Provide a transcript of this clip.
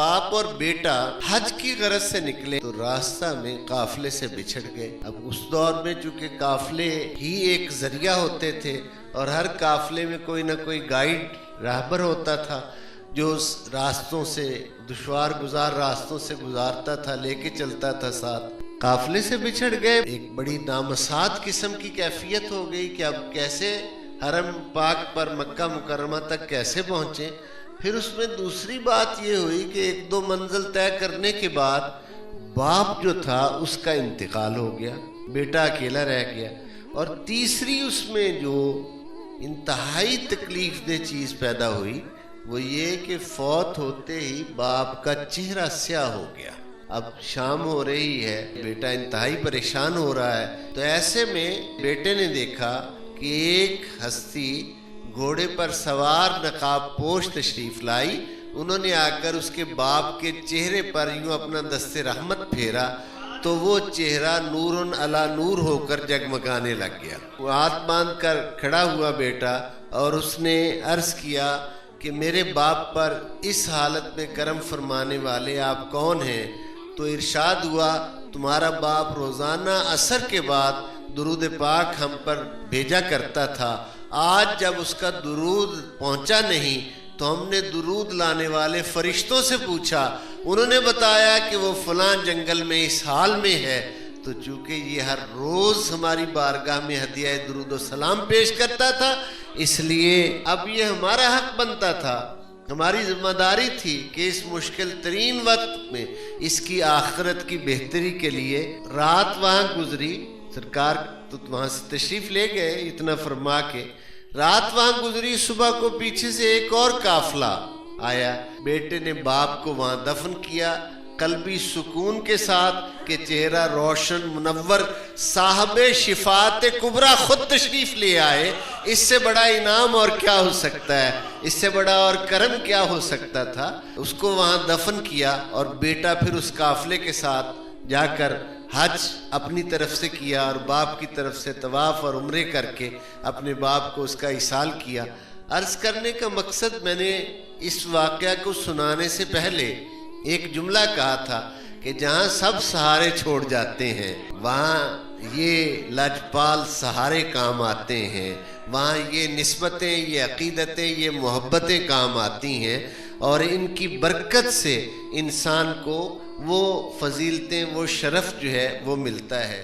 باپ اور بیٹا حج کی غرض سے نکلے تو راستہ میں قافلے سے بچھڑ گئے۔ اب اس دور میں چونکہ قافلے ہی ایک ذریعہ ہوتے تھے اور ہر قافلے میں کوئی نہ کوئی گائیڈ راہبر ہوتا تھا جو اس راستوں سے دشوار گزار راستوں سے گزارتا تھا، لے کے چلتا تھا ساتھ۔ قافلے سے بچھڑ گئے، ایک بڑی نامساعد قسم کی کیفیت ہو گئی کہ اب کیسے حرم پاک پر مکہ مکرمہ تک کیسے پہنچے۔ پھر اس میں دوسری بات یہ ہوئی کہ ایک دو منزل طے کرنے کے بعد باپ جو تھا اس کا انتقال ہو گیا، بیٹا اکیلا رہ گیا، اور تیسری اس میں جو انتہائی تکلیف دہ چیز پیدا ہوئی وہ یہ کہ فوت ہوتے ہی باپ کا چہرہ سیاہ ہو گیا۔ اب شام ہو رہی ہے، بیٹا انتہائی پریشان ہو رہا ہے، تو ایسے میں بیٹے نے دیکھا کہ ایک ہستی گھوڑے پر سوار نقاب پوش تشریف لائی۔ انہوں نے آ کر اس کے باپ کے چہرے پر یوں اپنا دست رحمت پھیرا تو وہ چہرہ نور علی نور ہو کر جگمگانے لگ گیا۔ وہ ہاتھ باندھ کر کھڑا ہوا بیٹا اور اس نے عرض کیا کہ میرے باپ پر اس حالت میں کرم فرمانے والے آپ کون ہیں؟ تو ارشاد ہوا تمہارا باپ روزانہ عصر کے بعد درود پاک ہم پر بھیجا کرتا تھا، آج جب اس کا درود پہنچا نہیں تو ہم نے درود لانے والے فرشتوں سے پوچھا، انہوں نے بتایا کہ وہ فلاں جنگل میں اس حال میں ہے۔ تو چونکہ یہ ہر روز ہماری بارگاہ میں ہدیہ درود و سلام پیش کرتا تھا، اس لیے اب یہ ہمارا حق بنتا تھا، ہماری ذمہ داری تھی کہ اس مشکل ترین وقت میں اس کی آخرت کی بہتری کے لیے رات وہاں گزری۔ سرکار تو وہاں سے تشریف لے گئے اتنا فرما کے، رات وہاں گزری، صبح کو پیچھے سے ایک اور قافلہ آیا، بیٹے نے باپ کو وہاں دفن کیا قلبی سکون کے ساتھ کہ چہرہ روشن منور صاحب شفاعت کبریٰ خود تشریف لے آئے۔ اس سے بڑا انعام اور کیا ہو سکتا ہے، اس سے بڑا اور کرم کیا ہو سکتا تھا۔ اس کو وہاں دفن کیا اور بیٹا پھر اس قافلے کے ساتھ جا کر حج اپنی طرف سے کیا اور باپ کی طرف سے طواف اور عمرے کر کے اپنے باپ کو اس کا ایصال کیا۔ عرض کرنے کا مقصد، میں نے اس واقعہ کو سنانے سے پہلے ایک جملہ کہا تھا کہ جہاں سب سہارے چھوڑ جاتے ہیں وہاں یہ لاجپال سہارے کام آتے ہیں، وہاں یہ نسبتیں، یہ عقیدتیں، یہ محبتیں کام آتی ہیں، اور ان کی برکت سے انسان کو وہ فضیلتیں، وہ شرف جو ہے وہ ملتا ہے۔